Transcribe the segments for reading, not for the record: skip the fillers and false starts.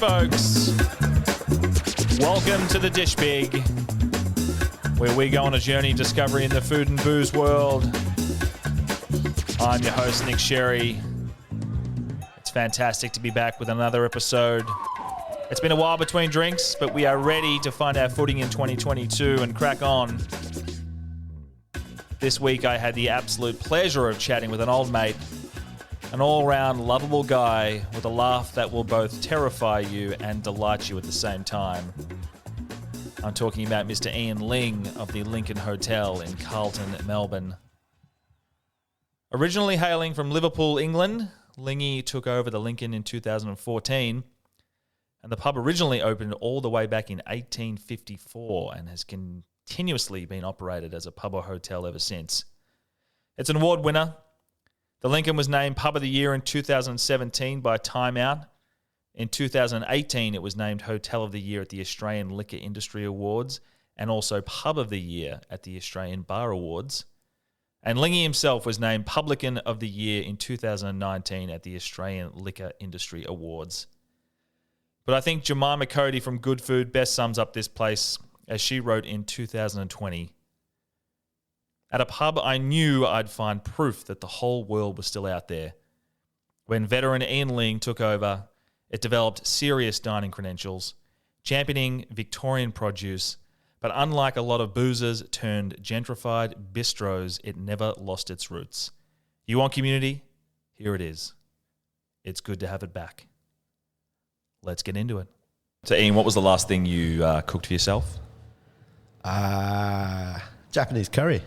folks. Welcome to the Dish Big, where we go on a journey discovering the food and booze world. I'm your host, Nick Sherry. It's fantastic to be back with another episode. It's been a while between drinks, but we are ready to find our footing in 2022 and crack on. This week I had the absolute pleasure of chatting with an old mate, an all-round lovable guy with a laugh that will both terrify you and delight you at the same time. I'm talking about Mr. Iain Ling of the Lincoln Hotel in Carlton, Melbourne. Originally hailing from Liverpool, England, Lingy took over the Lincoln in 2014, and the pub originally opened all the way back in 1854 and has continuously been operated as a pub or hotel ever since. It's an award winner. The Lincoln was named Pub of the Year in 2017 by Time Out. In 2018, it was named Hotel of the Year at the Australian Liquor Industry Awards and also Pub of the Year at the Australian Bar Awards. And Lingy himself was named Publican of the Year in 2019 at the Australian Liquor Industry Awards. But I think Gemima Cody from Good Food best sums up this place as she wrote in 2020. At a pub, I knew I'd find proof that the whole world was still out there. When veteran Iain Ling took over, it developed serious dining credentials, championing Victorian produce, but unlike a lot of boozers-turned-gentrified-bistros, it never lost its roots. You want community? Here it is. It's good to have it back. Let's get into it. So, Iain, what was the last thing you cooked for yourself? Japanese curry.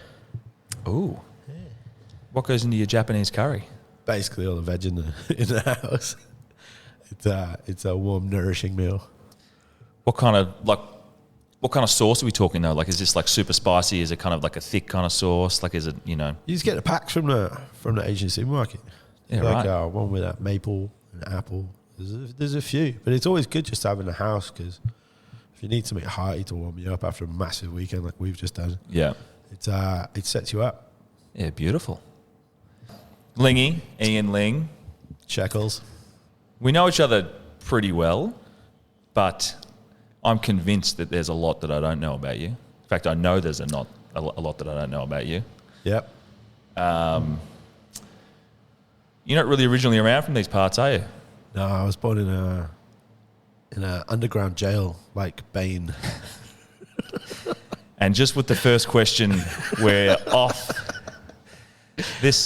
Ooh. Yeah. What goes into your Japanese curry? Basically all the veg in the house. It's a warm, nourishing meal. What kind of sauce are we talking though? Like, is this like super spicy? Is it kind of like a thick kind of sauce? Like, is it, you know? You just get the packs from the Asian supermarket. Yeah, like, right. One with maple and apple. There's a few, but it's always good just to have in the house because if you need something hearty to warm you up after a massive weekend like we've just done, yeah, it sets you up. Yeah, beautiful. Lingy, Iain Ling. Shekels. We know each other pretty well, but I'm convinced that there's a lot that I don't know about you. In fact, I know there's a lot that I don't know about you. Yep. You're not really originally around from these parts, are you? No, I was born in a underground jail like Bane. And just with the first question, we're off. This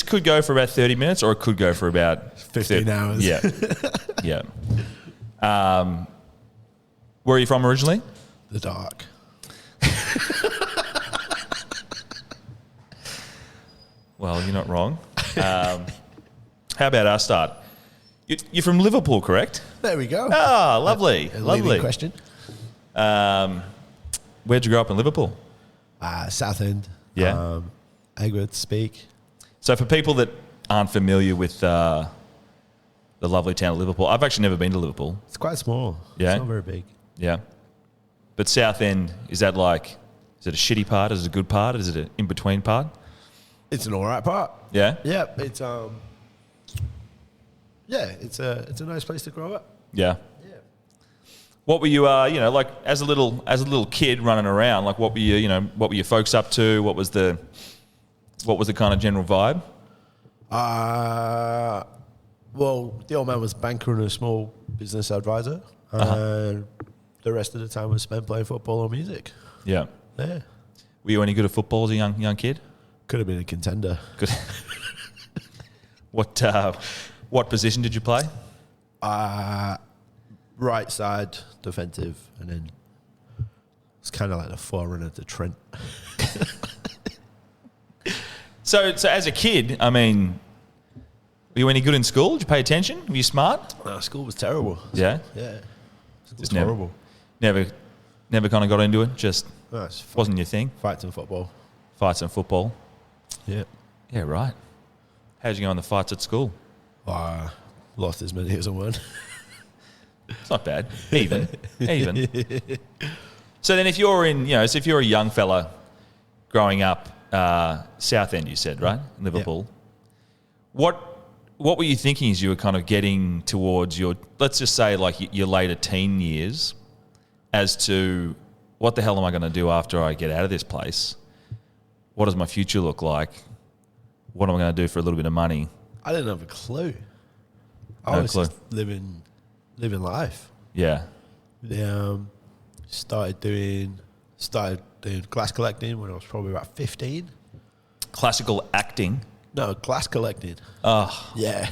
could go for about 30 minutes, or it could go for about 15 hours. Yeah, yeah. Where are you from originally? The dark. Well, you're not wrong. How about our start? You're from Liverpool, correct? There we go. Ah, lovely, lovely. Question. Where'd you grow up in Liverpool? South End. Yeah. Egworth Speak. So for people that aren't familiar with the lovely town of Liverpool, I've actually never been to Liverpool. It's quite small. Yeah. It's not very big. Yeah. But South End, is it a shitty part? Is it a good part? Is it an in-between part? It's an all right part. Yeah? Yeah. It's it's a nice place to grow up. Yeah. Yeah. What were you, like as a little kid running around? Like, what were your folks up to? What was the kind of general vibe? Well, the old man was a banker and a small business advisor, and the rest of the time was spent playing football or music. Yeah. Yeah. Were you any good at football as a young kid? Could have been a contender. Good. What position did you play? Right side, defensive, and then it's kind of like the forerunner to Trent. So as a kid, I mean, were you any good in school? Did you pay attention? Were you smart? School was terrible. Yeah? Yeah. It was Never- horrible. Never kind of got into it? Just No, it's wasn't your thing? fights and football. Fights and football? Yeah. Yeah, right. How'd you go on the fights at school? Lost as many as I won. It's not bad. Even. So then if you're if you're a young fella growing up, South End, you said, right? In Liverpool. Yeah. what were you thinking as you were kind of getting towards your, let's just say like your later teen years, as to what the hell am I going to do after I get out of this place? What does my future look like? What am I going to do for a little bit of money? I didn't have a clue. I was just living life. Yeah. Started doing glass collecting when I was probably about 15. Classical acting. No, glass collecting. Oh, Yeah.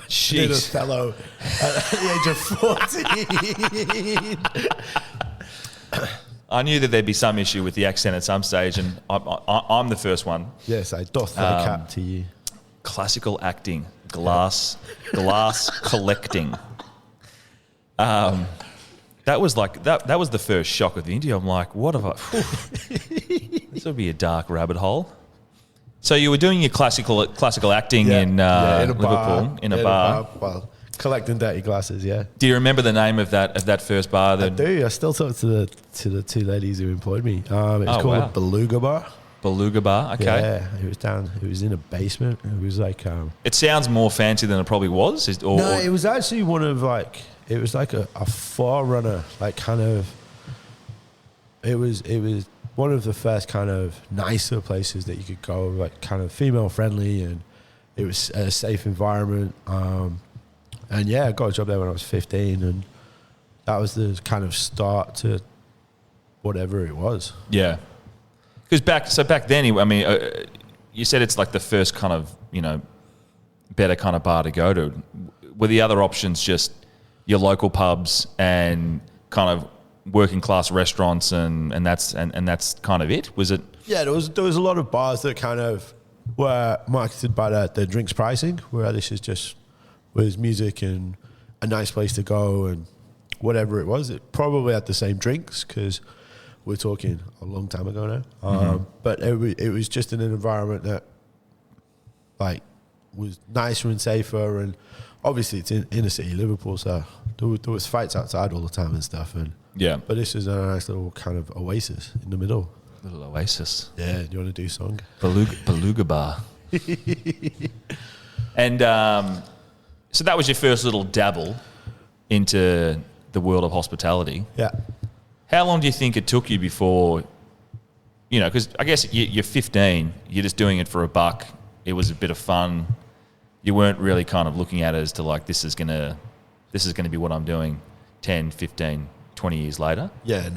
jeez. Did a fellow at the age of 14. I knew that there'd be some issue with the accent at some stage, and I'm the first one. Yes, I doth the cap to you. Classical acting, glass collecting. That was like that was the first shock of the interview. I'm like, what have I? This would be a dark rabbit hole. So you were doing your classical acting in Liverpool in a bar. Well, collecting dirty glasses. Yeah. Do you remember the name of that first bar? I do. I still talk to the two ladies who employed me. It was called a Beluga Bar. Beluga Bar. Okay. Yeah, it was in a basement. It was like. It sounds more fancy than it probably was. It was actually one of like. It was like a forerunner, like kind of. It was one of the first kind of nicer places that you could go, like kind of female friendly, and it was a safe environment. And yeah, I got a job there when I was 15, and that was the kind of start to whatever it was. Yeah, because back then, I mean, you said it's like the first kind of better kind of bar to go to. Were the other options just your local pubs and kind of working class restaurants and that's kind of it? Was it? Yeah, there was a lot of bars that kind of were marketed by the drinks pricing, where this is just was music and a nice place to go and whatever it was. It probably had the same drinks because we're talking a long time ago now. But it was just in an environment that like was nicer and safer, and obviously it's in inner city Liverpool, so there was fights outside all the time and stuff. And yeah, but this is a nice little kind of oasis in the middle. Little oasis. Yeah, do you want to do a song? Beluga Bar. And so that was your first little dabble into the world of hospitality. Yeah. How long do you think it took you before, because I guess you're 15, you're just doing it for a buck. It was a bit of fun. You weren't really kind of looking at it as to like, this is going to be what I'm doing 10, 15, 20 years later. Yeah,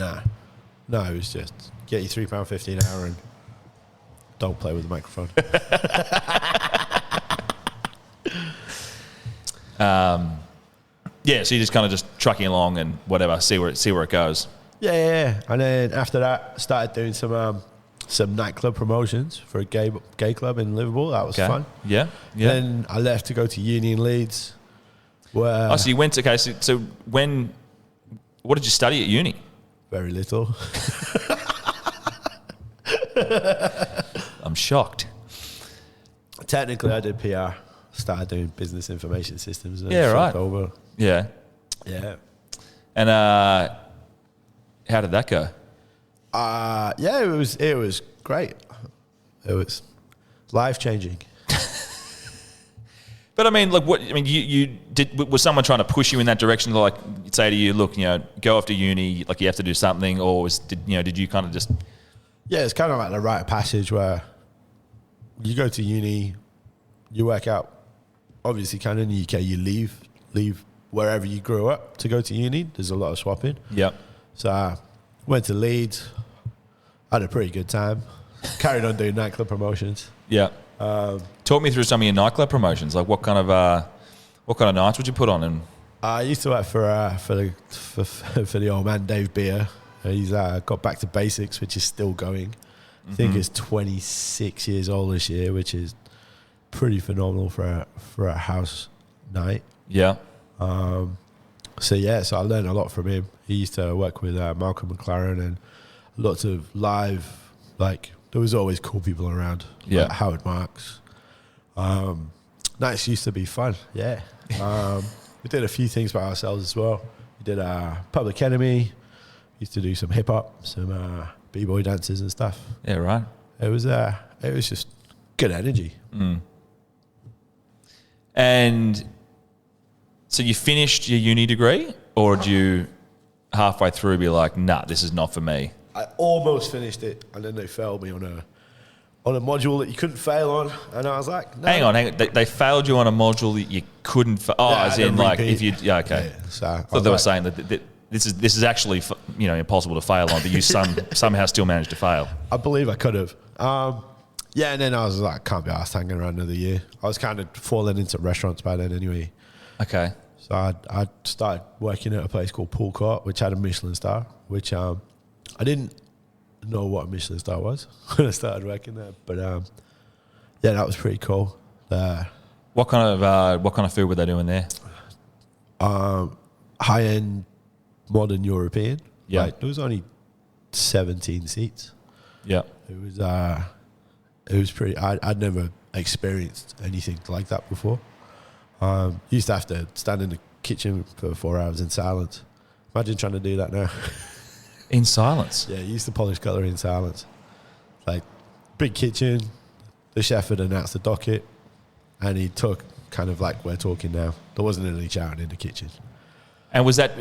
no, it was just get you £3.50 an hour and don't play with the microphone. Yeah, so you're just kind of just trucking along and whatever, see where it goes. Yeah. And then after that, started doing some nightclub promotions for a gay club in Liverpool. That was fun. Yeah. Then I left to go to uni in Leeds. Where so you went to, so what did you study at uni? Very little. I'm shocked. Technically, I did PR. Started doing business information systems. And yeah, right. Over. Yeah. And how did that go? Yeah, it was great. It was life changing. But I mean, like, you did? Was someone trying to push you in that direction? Like, say to you, look, go after uni, like you have to do something, or did you kind of just? Yeah, it's kind of like the rite of passage where you go to uni, you work out. Obviously, kind of in the UK, you leave wherever you grew up to go to uni. There's a lot of swapping. Yep. So I went to Leeds, had a pretty good time, carried on doing nightclub promotions. Yeah. Talk me through some of your nightclub promotions. Like what kind of nights would you put on? And I used to work for the old man Dave Beer. He's got Back to Basics, which is still going. I think it's 26 years old this year, which is pretty phenomenal for a house night. Yeah. So I learned a lot from him. He used to work with Malcolm McLaren and lots of live, like there was always cool people around. Yeah. Like Howard Marks. Nights used to be fun. Yeah. We did a few things by ourselves as well. We did Public Enemy. Used to do some hip hop, some b-boy dances and stuff. Yeah, right. It was just good energy. And so you finished your uni degree, or did you halfway through be like, nah, this is not for me? I almost finished it, and then they failed me on a module that you couldn't fail on, and I was like, no. Hang on. They failed you on a module that you couldn't. As in like repeat. if you. Yeah, okay. Yeah, so I thought they were saying that this is actually impossible to fail on, but you somehow still managed to fail. I believe I could have. Yeah, and then I was like, can't be arsed hanging around another year. I was kind of falling into restaurants by then anyway. Okay. So I started working at a place called Pool Court, which had a Michelin star, which I didn't know what a Michelin star was when I started working there. But yeah, that was pretty cool. What kind of food were they doing there? High-end modern European. Yeah. Like, there was only 17 seats. Yeah. It was pretty. I'd never experienced anything like that before. Used to have to stand in the kitchen for 4 hours in silence. Imagine trying to do that now. In silence? Yeah, used to polish cutlery in silence. Like, big kitchen. The chef had announced the docket, and he took kind of like we're talking now. There wasn't any chatting in the kitchen. And was that?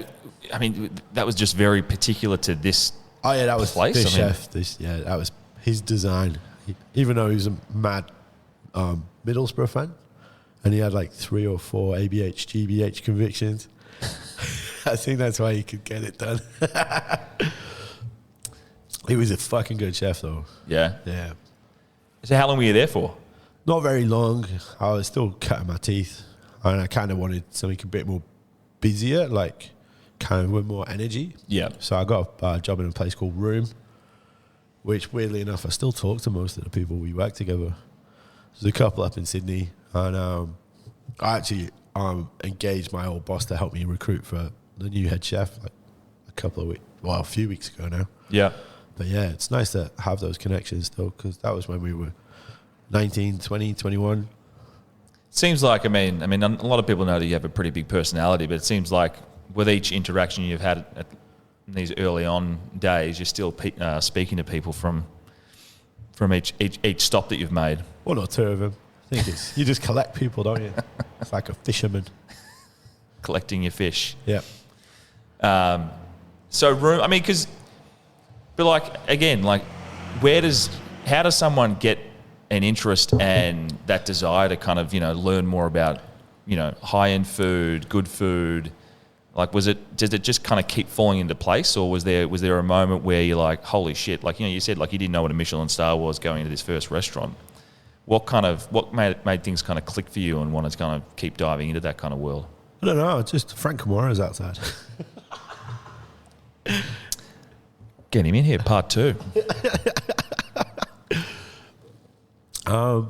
I mean, that was just very particular to this. Oh yeah, that was place? this chef. That was his design. Even though he was a mad Middlesbrough fan, and he had like 3 or 4 ABH, GBH convictions. I think that's why he could get it done. He was a fucking good chef, though. Yeah. Yeah. So how long were you there for? Not very long. I was still cutting my teeth, and I kind of wanted something a bit more busier, like kind of with more energy. Yeah. So I got a job in a place called Room, which weirdly enough, I still talk to most of the people we work together. There's a couple up in Sydney, and I actually engaged my old boss to help me recruit for the new head chef like a few weeks ago now. Yeah. But yeah, it's nice to have those connections still, because that was when we were 19, 20, 21. Seems like, I mean, a lot of people know that you have a pretty big personality, but it seems like with each interaction you've had in these early on days, you're still speaking to people from each stop that you've made. One or two of them. I think you just collect people, don't you? It's like a fisherman. Collecting your fish. Yeah. So Room, but like, again, like how does someone get an interest and that desire to kind of, learn more about, high-end food, good food? Like, did it just kind of keep falling into place, or was there a moment where you're like, holy shit, like, you said like you didn't know what a Michelin star was going into this first restaurant. What made things kind of click for you and want to kind of keep diving into that kind of world? I don't know, just Frank Camora's outside. Get him in here, part 2. What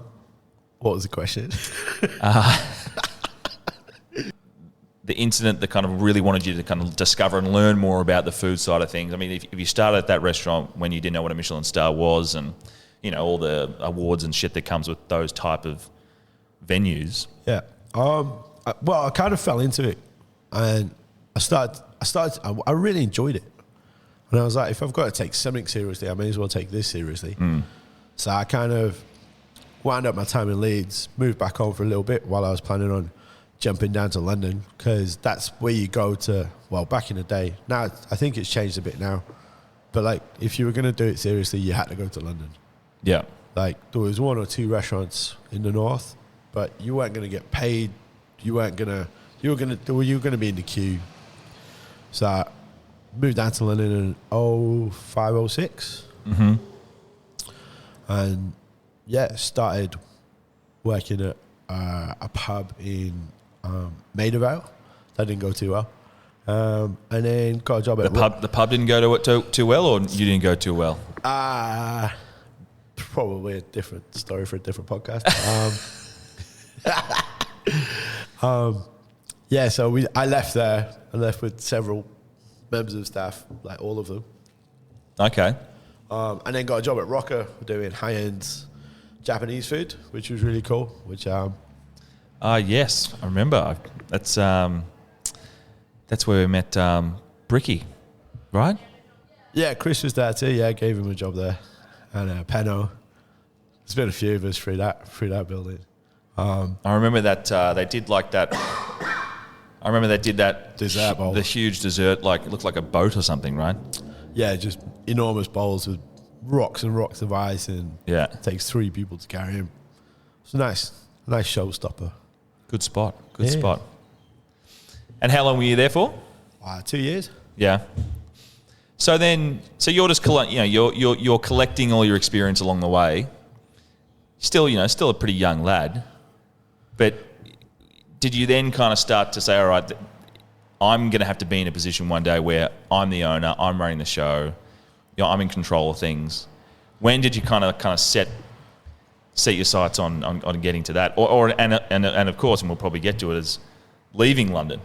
was the question? The incident that kind of really wanted you to kind of discover and learn more about the food side of things. I mean, if you started at that restaurant when you didn't know what a Michelin star was, and all the awards and shit that comes with those type of venues. Yeah. I kind of fell into it, and I really enjoyed it. And I was like, if I've got to take something seriously, I may as well take this seriously. So I kind of wound up my time in Leeds, moved back home for a little bit while I was planning on jumping down to London, because that's where you go to, well, back in the day. Now, I think it's changed a bit now. But, like, if you were going to do it seriously, you had to go to London. Yeah. Like, there was 1 or 2 restaurants in the north, but you weren't going to get paid. You were going to be in the queue. So I moved down to London in 05, 06. Mm-hmm. And, yeah, started working at a pub in Maida Vale. That didn't go too well. And then got a job at the pub didn't go too well, or you didn't go too well? Probably a different story for a different podcast. Yeah, so I left there. I left with several members of staff, like all of them. Okay. And then got a job at Rocker doing high-end Japanese food, which was really cool. Yes, I remember. That's where we met Bricky, right? Yeah, Chris was there too. Yeah, I gave him a job there, and Penno. There's been a few of us through that building. I remember that they did like that. I remember they did that Dessert bowl. the huge dessert, like it looked like a boat or something, right? Yeah, just enormous bowls with rocks and rocks of ice, and Yeah. it takes 3 people to carry them. It's a nice showstopper. Good spot. Yeah. Spot. And how long were you there for? 2 years. Yeah. So you're just you're collecting all your experience along the way. Still a pretty young lad, but did you then kind of start to say, all right, I'm going to have to be in a position one day where I'm the owner, I'm running the show, I'm in control of things? When did you kind of set your sights on getting to that, and of course, and we'll probably get to it, is leaving London?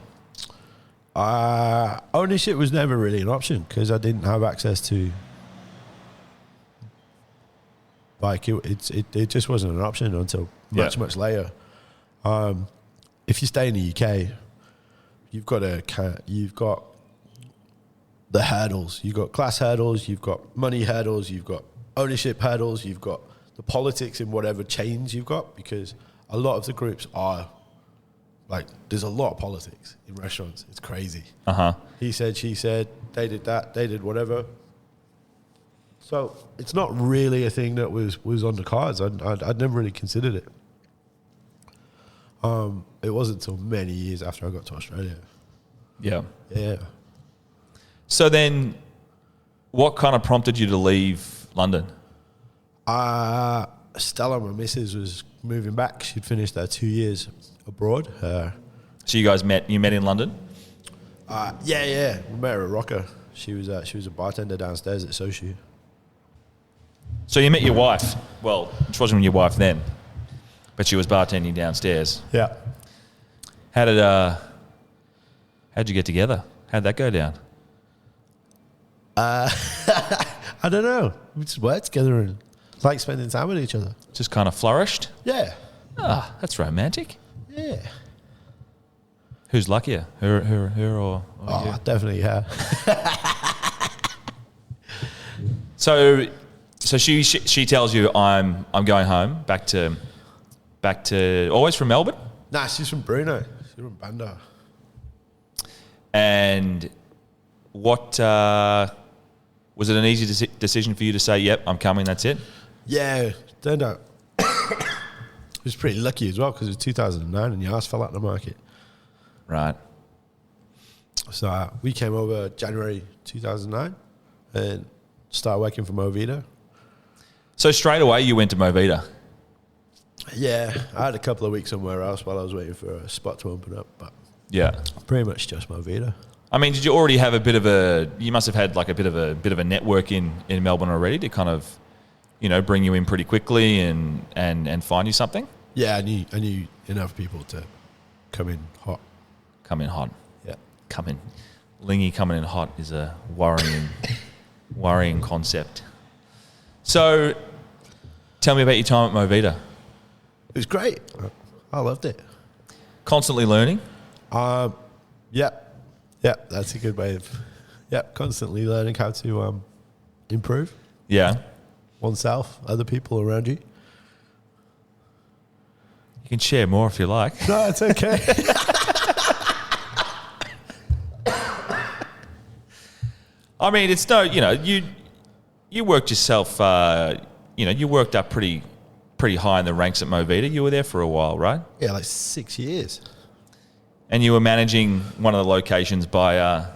Ownership was never really an option because I didn't have access to. Like it just wasn't an option until much later. If you stay in the UK, you've got the hurdles. You've got class hurdles. You've got money hurdles. You've got ownership hurdles. You've got the politics in whatever chains you've got, because a lot of the groups are like, there's a lot of politics in restaurants. It's crazy. He said, she said, they did that, they did whatever. So it's not really a thing that was on the cards. I'd never really considered it. It wasn't until many years after I got to Australia. Yeah. Yeah. So then, what kind of prompted you to leave London? Stella, my missus, was moving back. She'd finished her 2 years abroad. So you guys met in London? Yeah. We met her at Rocker. She was a bartender downstairs at Sochi. So you met your wife. Well, she wasn't your wife then, but she was bartending downstairs. Yeah. How'd you get together? How'd that go down? I don't know. We just worked together and like spending time with each other. Just kind of flourished? Yeah. That's romantic. Yeah. Who's luckier, her or you? Definitely her. So she tells you I'm going home back to always from Melbourne? Nah, she's from Brunei. She's from Bandar. And what was it an easy decision for you to say, yep, I'm coming, that's it? Yeah, turned out it was pretty lucky as well because it was 2009 and Yas fell out the market. Right. So we came over January 2009 and started working for Movida. So straight away you went to Movida? Yeah, I had a couple of weeks somewhere else while I was waiting for a spot to open up, but yeah, pretty much just Movida. I mean, did you already have you must have had like a bit of a network in Melbourne already to kind of, bring you in pretty quickly and find you something? Yeah, I knew enough people to come in hot. Come in hot. Yeah. Lingy coming in hot is a worrying concept. So tell me about your time at Movida. It was great. I loved it. Constantly learning? Yeah, that's a good way of, constantly learning how to improve. Yeah. Oneself, other people around you. You can share more if you like. No, it's okay. I mean, it's no, you worked yourself, you worked up pretty high in the ranks at Movida. You were there for a while, right? Yeah, like 6 years. And you were managing one of the locations by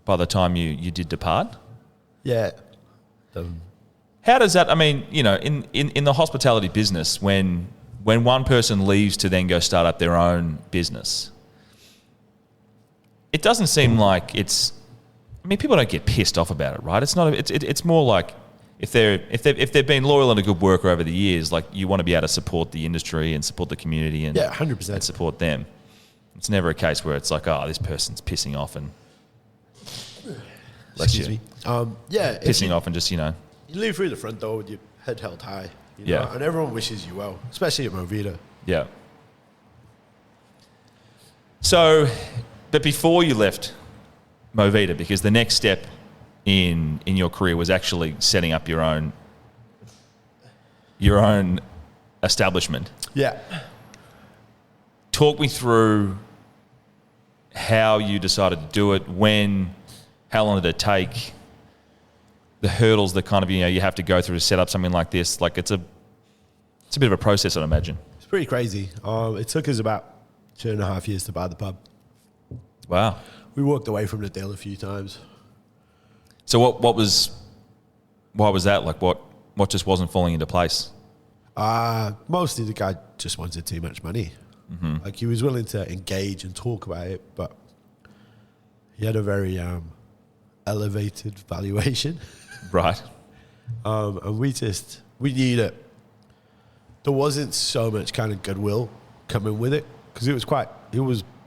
the time you did depart? Yeah. How does that, I mean, in the hospitality business, when one person leaves to then go start up their own business, it doesn't seem like people don't get pissed off about it, right? It's not. It's more like if they've been loyal and a good worker over the years, like you want to be able to support the industry and support the community and 100%. and support them. It's never a case where it's like, oh, this person's pissing off and Excuse me. Pissing off and just you leave through the front door with your head held high. Yeah. And everyone wishes you well, especially at Movida. Yeah. So, but before you left Movida, because the next step in your career was actually setting up your own establishment. Yeah. talk me through how you decided to do it, how long did it take, the hurdles that kind of, you have to go through to set up something like this. Like it's a bit of a process, I'd imagine. It's pretty crazy. It took us about 2.5 years to buy the pub. Wow. We walked away from the deal a few times. So why was that? Like what just wasn't falling into place? Mostly the guy just wanted too much money. Mm-hmm. Like he was willing to engage and talk about it, but he had a very elevated valuation. Right. And we knew that there wasn't so much kind of goodwill coming with it, because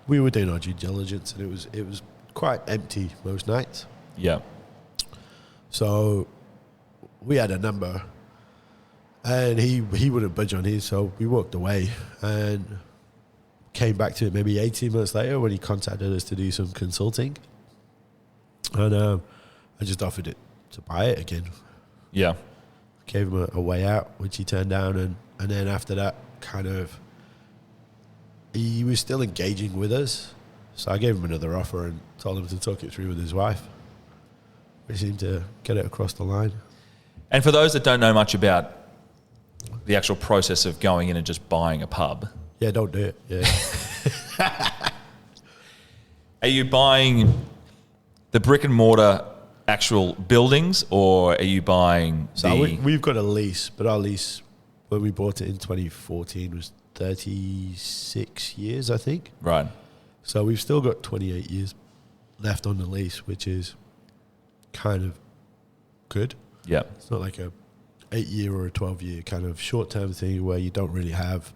we were doing our due diligence, and it was quite empty most nights. Yeah. So we had a number, and he wouldn't budge on his, so we walked away and came back to it maybe 18 months later when he contacted us to do some consulting. And I just offered it to buy it again. Yeah. Gave him a way out, which he turned down, and then after that, kind of, he was still engaging with us. So I gave him another offer and told him to talk it through with his wife. We seemed to get it across the line. And for those that don't know much about the actual process of going in and just buying a pub. Yeah, don't do it. Yeah. Are you buying the brick and mortar actual buildings, or are you buying we've got a lease, but our lease, when we bought it in 2014, was 36 years, I think. Right. So we've still got 28 years left on the lease, which is kind of good. Yeah. It's not like a 8-year or a 12-year kind of short-term thing where you don't really have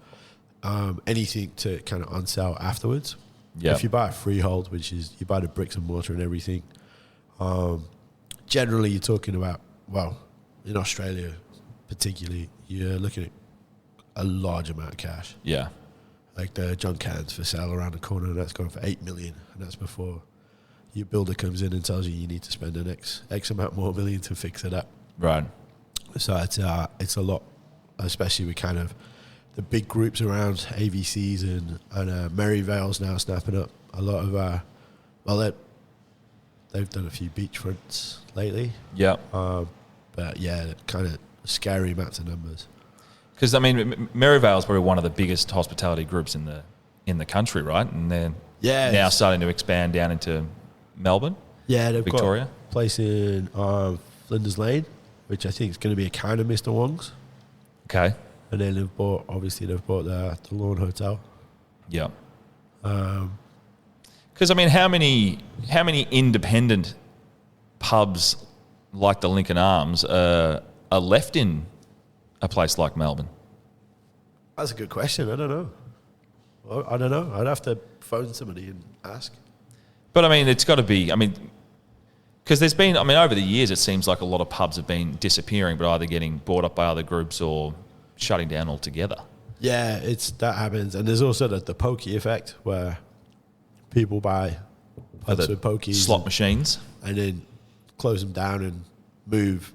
anything to kind of unsell afterwards. Yeah. If you buy a freehold, which is you buy the bricks and mortar and everything, generally you're talking about, well, in Australia particularly, you're looking at a large amount of cash. Yeah. Like the John Cann's for sale around the corner, and that's going for 8 million, and that's before your builder comes in and tells you need to spend an X amount more million to fix it up. Right. So it's a lot, especially with kind of the big groups around AVCs and Merivale's now snapping up a lot of they've done a few beachfronts lately. Yeah. But yeah, kind of scary amounts of numbers. Because I mean, Merivale's probably one of the biggest hospitality groups in the country, right? And they're now starting to expand down into Melbourne. Yeah, they've Victoria. got a place in Flinders Lane, which I think is going to be a kind of Mr. Wong's. Okay. And then they've bought the Lawn Hotel. Yeah. Because I mean, how many independent pubs like the Lincoln Arms are left in a place like Melbourne? That's a good question. I don't know. I don't know. I'd have to phone somebody and ask. But I mean, it's got to be. I mean, because there's been. I mean, over the years, it seems like a lot of pubs have been disappearing, but either getting bought up by other groups or shutting down altogether. Yeah, that happens, and there's also the pokey effect where people buy pubs with pokies, slot machines, and then close them down and move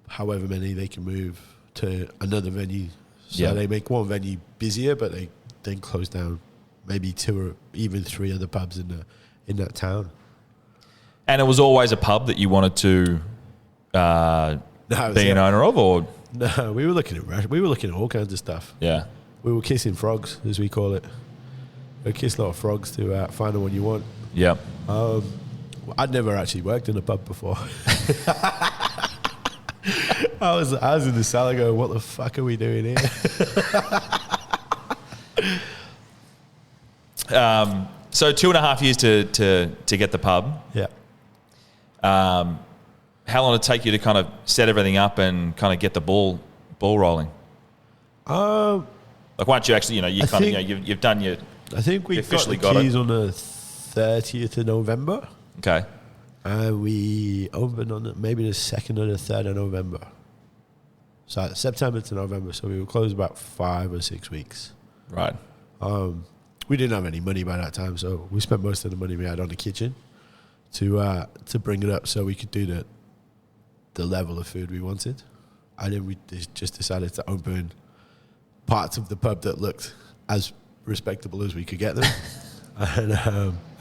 however many they can move to another venue. So they make one venue busier, but they then close down maybe 2 or even 3 other pubs in that town. And it was always a pub that you wanted to be an owner of, or no? We were looking at all kinds of stuff. Yeah, we were kissing frogs, as we call it. We kiss a lot of frogs to find the one you want. Yeah. I'd never actually worked in a pub before. I was in the cellar going, what the fuck are we doing here? So 2.5 years to get the pub. Yeah. How long did it take you to kind of set everything up and kind of get the ball rolling? Like once you actually, you've done your. I think we got the keys on the 30th of November. Okay. And we opened on maybe the 2nd or the 3rd of November. So September to November. So we were closed about 5 or 6 weeks. Right. We didn't have any money by that time, so we spent most of the money we had on the kitchen to bring it up so we could do the level of food we wanted. And then we just decided to open parts of the pub that looked as respectable as we could get them. And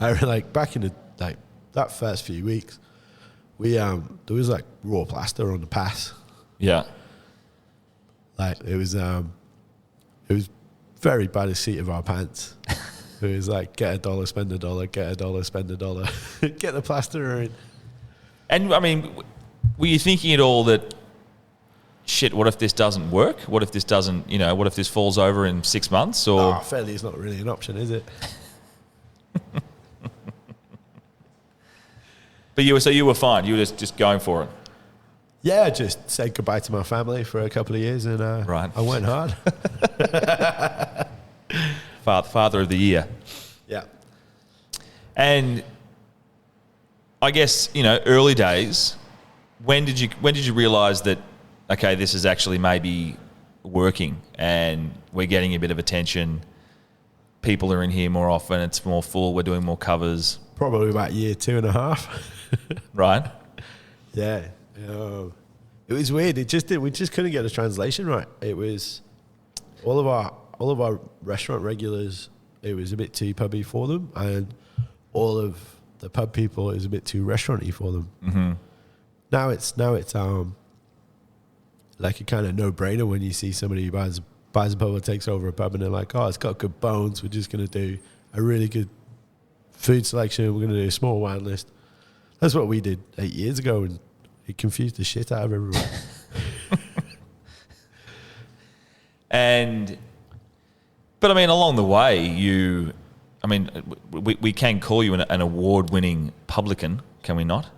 I like back in the like that first few weeks, we there was like raw plaster on the pass. Yeah. Like it was very by the seat of our pants. It was like get $1, spend $1, get $1, spend $1, get the plaster in. And I mean, were you thinking at all that, shit, what if this doesn't work? What if this doesn't, what if this falls over in 6 months? Or fairly is not really an option, is it? But you were fine. You were just going for it. Yeah, I just said goodbye to my family for a couple of years, and right. I went hard. Father of the year. Yeah. And I guess, early days, when did you realise that, okay, this is actually maybe working and we're getting a bit of attention, people are in here more often, it's more full, we're doing more covers? Probably about year 2.5. Right. Yeah. It was weird. We just couldn't get a translation right. It was all of our restaurant regulars, it was a bit too pubby for them, and all of the pub people, it was a bit too restauranty for them. Mm-hmm. Now it's like a kind of no-brainer when you see somebody who buys a pub or takes over a pub and they're like, oh, it's got good bones, we're just going to do a really good food selection, we're going to do a small wine list. That's what we did 8 years ago, and it confused the shit out of everyone. But I mean, along the way, we can call you an award-winning publican, can we not?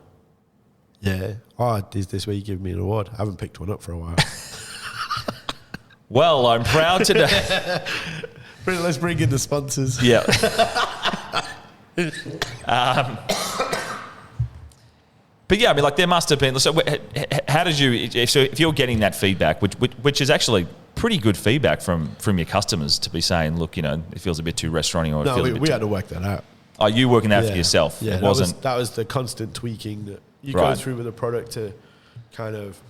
Yeah. Oh, this week you give me an award. I haven't picked one up for a while. Well, I'm proud today. Let's bring in the sponsors. Yeah. But yeah, I mean, like there must have been. So, how did you? So, if you're getting that feedback, which is actually pretty good feedback from your customers to be saying, look, it feels a bit too restauranty, or we had to work that out. Are you working that for yourself? Yeah, it wasn't. That was the constant tweaking that you go through with a product to kind of.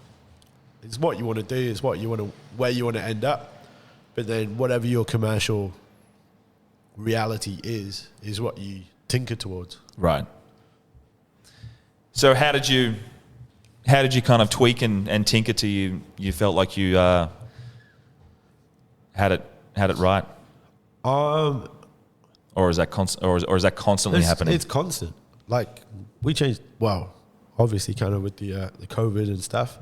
It's what you want to do. It's what you want to, where you want to end up, but then whatever your commercial reality is what you tinker towards. Right. So how did you kind of tweak and tinker till you felt like you had it right? Or is that constantly happening? It's constant. Like we changed. Well, obviously, kind of with the COVID and stuff.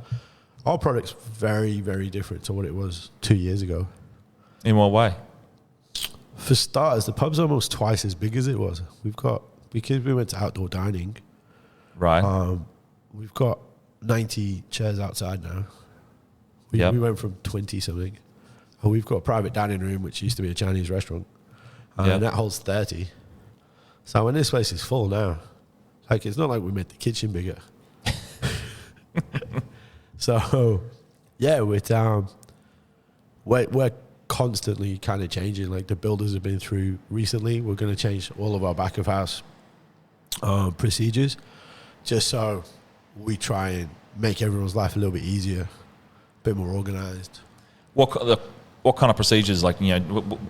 Our product's very, very different to what it was 2 years ago. In what way? For starters, the pub's almost twice as big as it was. Because we went to outdoor dining. Right. We've got 90 chairs outside now. We went from 20 something. And we've got a private dining room, which used to be a Chinese restaurant. And that holds 30. So when this place is full now, like it's not like we made the kitchen bigger. So, yeah, we're constantly kind of changing. Like the builders have been through recently. We're going to change all of our back of house procedures, just so we try and make everyone's life a little bit easier, a bit more organized. What kind of procedures, like,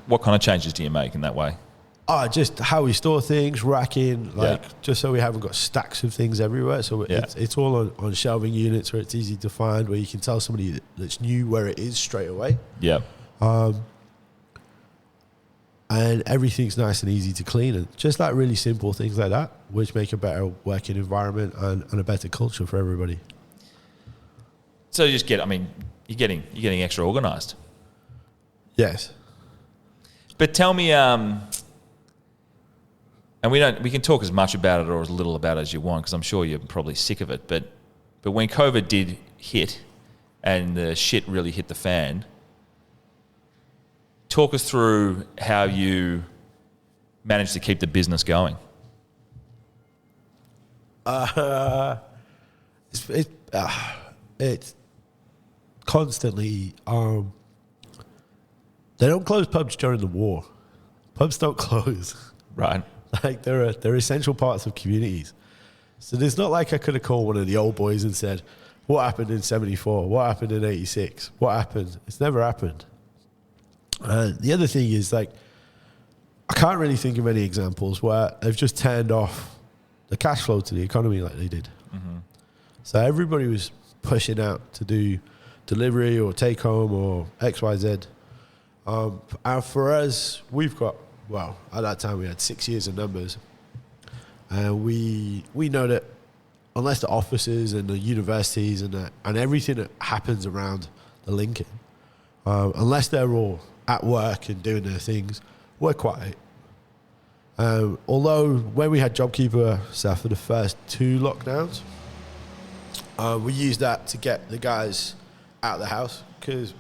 what kind of changes do you make in that way? Just how we store things, racking, just so we haven't got stacks of things everywhere. So it's all on shelving units where it's easy to find, where you can tell somebody that's new where it is straight away. Yeah. And everything's nice and easy to clean, and just like really simple things like that, which make a better working environment and a better culture for everybody. So you're getting extra organized. Yes. But tell me, and we can talk as much about it or as little about it as you want, because I'm sure you're probably sick of it. But when COVID did hit and the shit really hit the fan, talk us through how you managed to keep the business going. It's constantly. They don't close pubs during the war. Pubs don't close. Right. Like they're essential parts of communities. So it's not like I could have called one of the old boys and said, what happened in 74? What happened in 86? What happened? It's never happened. And the other thing is, like, I can't really think of any examples where they've just turned off the cash flow to the economy like they did. Mm-hmm. So everybody was pushing out to do delivery or take home or XYZ. And for us, we've got, well, at that time we had 6 years of numbers. And we know that unless the offices and the universities and everything that happens around the Lincoln, unless they're all at work and doing their things, we're quiet. Although when we had JobKeeper stuff for the first 2 lockdowns, we used that to get the guys out of the house because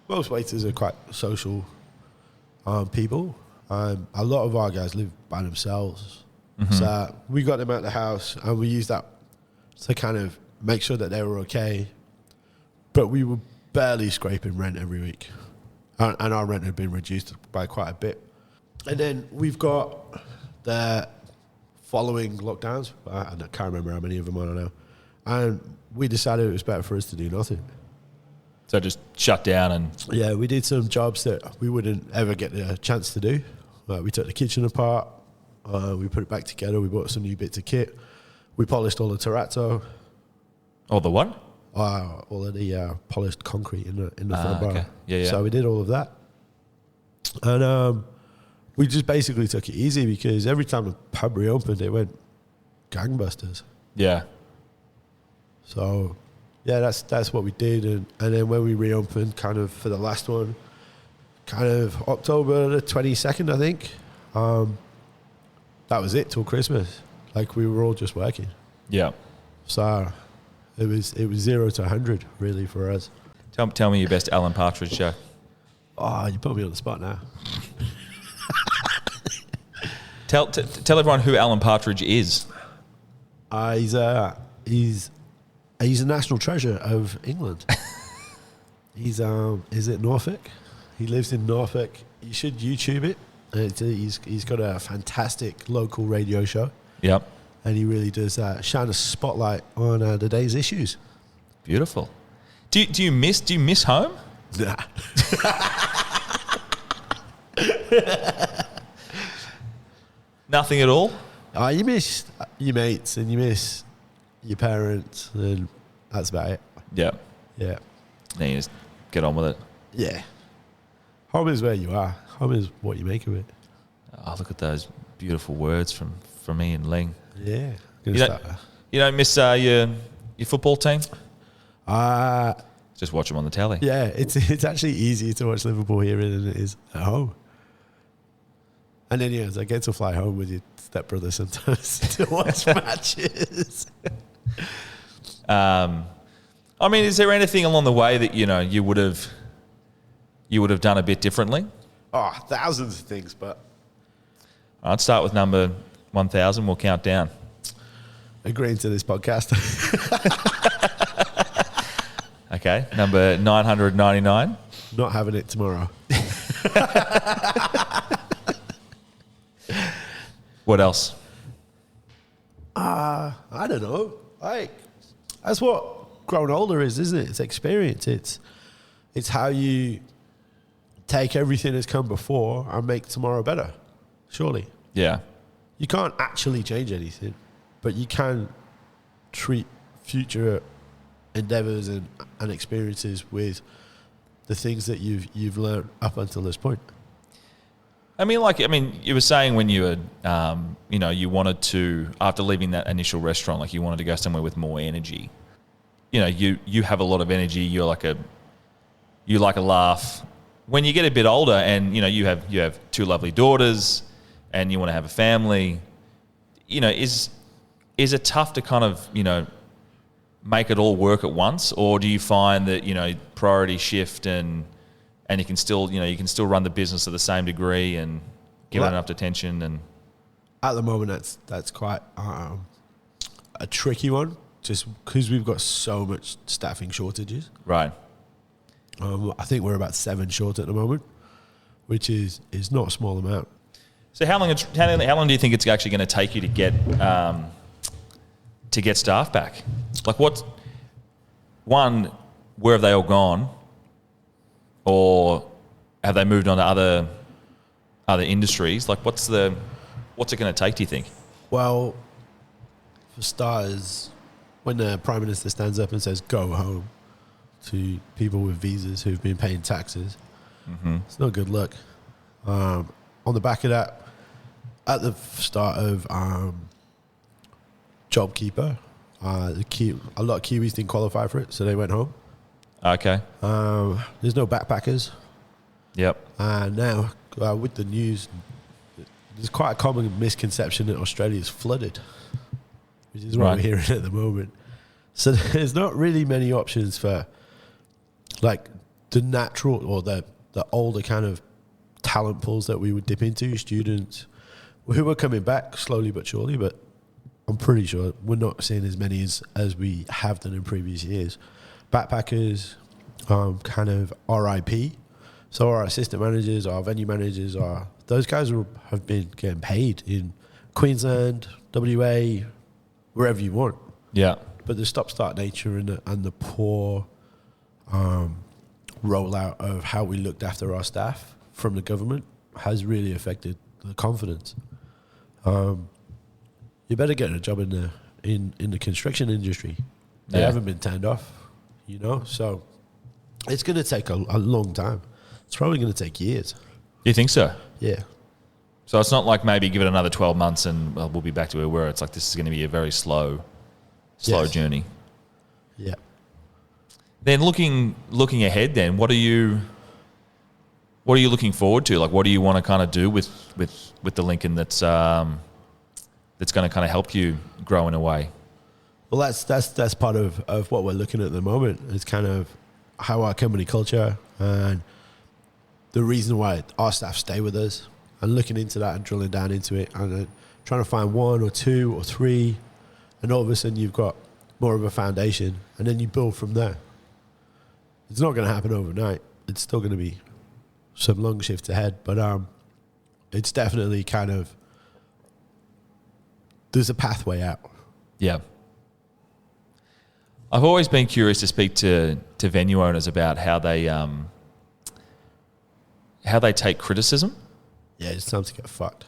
most waiters are quite social people. A lot of our guys live by themselves. Mm-hmm. So we got them out of the house and we used that to kind of make sure that they were okay. But we were barely scraping rent every week. And our rent had been reduced by quite a bit. And then we've got the following lockdowns. I can't remember how many of them are now. And we decided it was better for us to do nothing. So just shut down and... Yeah, we did some jobs that we wouldn't ever get the chance to do. We took the kitchen apart. We put it back together. We bought some new bits of kit. We polished all the terrazzo. Oh, the what? All of the polished concrete in the front bar. Okay. Yeah. So we did all of that. And we just basically took it easy because every time the pub reopened, it went gangbusters. Yeah. So, yeah, that's what we did. And then when we reopened, kind of for the last one, kind of October the 22nd, I think, that was it till Christmas. Like, we were all just working. Yeah. So it was 0 to 100, really, for us. Tell me your best Alan Partridge joke. Oh, you put me on the spot now. Tell everyone who Alan Partridge is. He's a national treasure of England. Is it Norfolk? He lives in Norfolk. You should YouTube it. He's got a fantastic local radio show. Yep. And he really does shine a spotlight on the day's issues. Beautiful. Do you miss home? Nah. Nothing at all? You miss your mates and you miss your parents, and that's about it. Yeah. Yeah. Then you just get on with it. Yeah. Home is where you are. Home is what you make of it. Oh, look at those beautiful words from Iain Ling. Yeah. You don't miss your football team? Just watch them on the telly. Yeah, it's actually easier to watch Liverpool here than it is at home. And then, yes, I get to fly home with your stepbrother sometimes to watch matches. I mean, is there anything along the way that you would have done a bit differently? Oh, thousands of things, but I'd start with number 1,000. We'll count down. Agreeing to this podcast. Okay, number 999. Not having it tomorrow. What else? I don't know. That's what growing older is, isn't it? It's experience. It's how you take everything that's come before and make tomorrow better. Surely. Yeah. You can't actually change anything, but you can treat future endeavors and experiences with the things that you've learned up until this point. I mean, you were saying when you were, you wanted to, after leaving that initial restaurant, like you wanted to go somewhere with more energy. You have a lot of energy. You like a laugh. When you get a bit older, and you have 2 lovely daughters, and you want to have a family, is it tough to kind of make it all work at once, or do you find that priorities shift and you can still run the business to the same degree and give it enough attention? And at the moment, that's quite a tricky one, just because we've got so much staffing shortages. Right. I think we're about 7 short at the moment, which is not a small amount. So how long do you think it's actually going to take you to get staff back? Like where have they all gone? Or have they moved on to other industries. Like, what's it going to take, do you think? Well, for starters, when the Prime Minister stands up and says, go home to people with visas who've been paying taxes, it's not good luck. On the back of that, at the start of JobKeeper, a lot of Kiwis didn't qualify for it, so they went home. Okay. There's no backpackers. Yep. And now, with the news, there's quite a common misconception that Australia is flooded, which is what we're hearing at the moment. So there's not really many options for, like, the natural or the older kind of talent pools that we would dip into, students who are coming back slowly but surely, but I'm pretty sure we're not seeing as many as we have done in previous years. Backpackers, kind of RIP. So our assistant managers, our venue managers, those guys have been getting paid in Queensland, WA, wherever you want. Yeah. But the stop-start nature and the poor rollout of how we looked after our staff from the government has really affected the confidence. You better get a job in the construction industry. They haven't been turned off, So it's going to take a long time. It's probably going to take years. You think so? Yeah. So it's not like maybe give it another 12 months and we'll be back to where we were. It's like this is going to be a very slow journey. Yeah. Then looking ahead, then what are you looking forward to? Like, what do you want to kind of do with the Lincoln that's going to kind of help you grow in a way? Well, that's part of what we're looking at the moment. It's kind of how our company culture and the reason why our staff stay with us, and looking into that and drilling down into it and trying to find one or two or three, and all of a sudden you've got more of a foundation, and then you build from there. It's not going to happen overnight. It's still going to be some long shifts ahead, but it's definitely kind of, there's a pathway out. Yeah. I've always been curious to speak to venue owners about how they take criticism. Yeah, it's time to get fucked.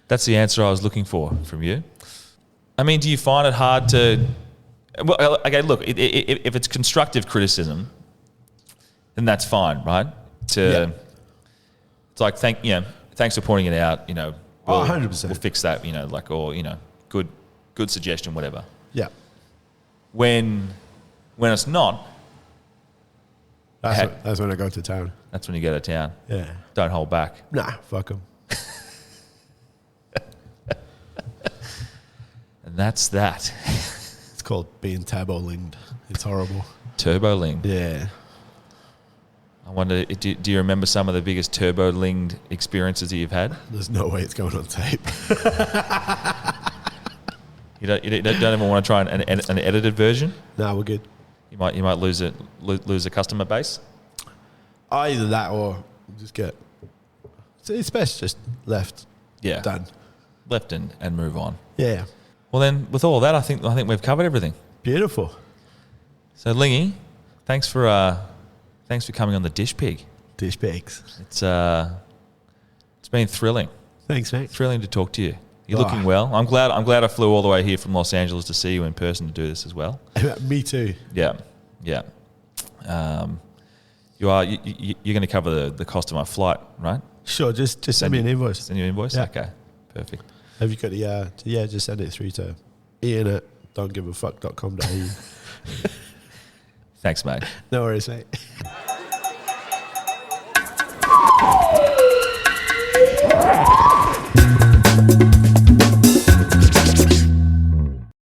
That's the answer I was looking for from you. I mean, do you find it hard to... Well, okay, look, if it's constructive criticism, then that's fine, right? It's like, thanks for pointing it out, we'll, 100%. We'll fix that, good suggestion, whatever. Yeah. When it's not... That's when I go to town. That's when you go to town. Yeah. Don't hold back. Nah, fuck them. And that's that. It's called being turbo-linged. It's horrible. Turbo-linged? Yeah. I wonder, do you remember some of the biggest turbo-linged experiences that you've had? There's no way it's going on tape. You don't even want to try an edited version? Nah, we're good. You might lose a customer base. Either that or just get. It's best just left. Yeah. Done. Left and move on. Yeah. Well then, with all of that, I think we've covered everything. Beautiful. So Lingy, thanks for coming on the Dish Pig. Dish Pigs. It's been thrilling. Thanks, mate. Thrilling to talk to you. You're looking well. I'm glad I flew all the way here from Los Angeles to see you in person to do this as well. Me too. Yeah. You're going to cover the cost of my flight, right? Sure. Just send me an invoice. Send you an invoice. Yeah. Okay. Perfect. Have you got the just send it through to Iain@don'tgiveafuck.com.au. Thanks, mate. No worries, mate.